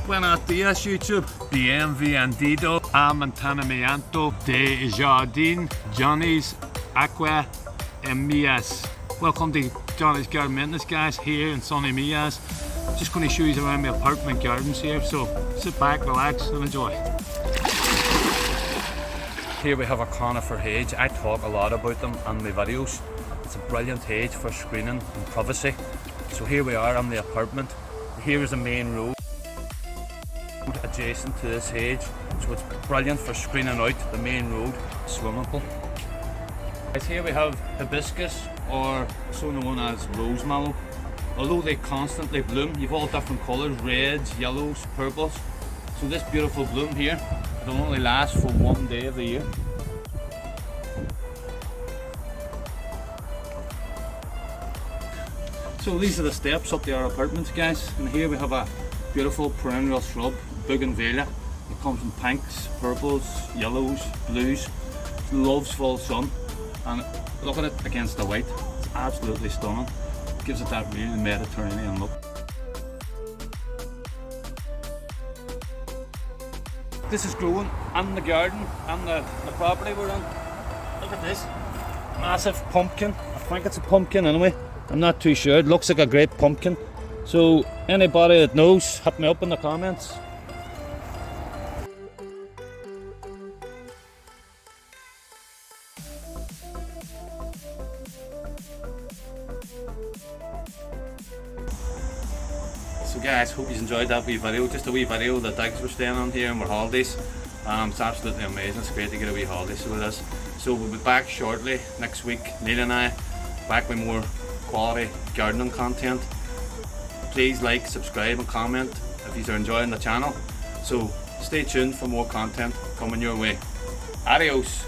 Buenos dias, YouTube. Bienvenido a mantenimiento de jardín Johnny's Aqua MIJAS. Welcome to Johnny's Garden Maintenance, guys, here in sunny MIJAS. Just going to show you around my apartment gardens here, so sit back, relax and enjoy. Here we have a conifer hedge. I talk a lot about them on my videos. It's a brilliant hedge for screening and privacy. So here we are on the apartment. Here is the main road adjacent to this hedge, so it's brilliant for screening out the main road swimming pool. Here we have hibiscus, or so known as rose mallow. Although they constantly bloom, you've all different colours, reds, yellows, purples. So this beautiful bloom here, it'll only last for one day of the year. So these are the steps up to our apartments, guys, and here we have a beautiful perennial shrub, bougainvillea. It comes in pinks, purples, yellows, blues. It loves full sun, and look at it against the white. It's absolutely stunning. It gives it that really Mediterranean look. This is growing in the garden and the property we're on. Look at this massive pumpkin. I think it's a pumpkin anyway. I'm not too sure. It looks like a great pumpkin. So anybody that knows, hit me up in the comments. So guys, hope you enjoyed that wee video. Just a wee video of the digs we're staying on here and our holidays. It's absolutely amazing. It's great to get a wee holiday, so it is. So we'll be back shortly next week. Neil and I back with more quality gardening content. Please like, subscribe and comment if you are enjoying the channel. So stay tuned for more content coming your way. Adios.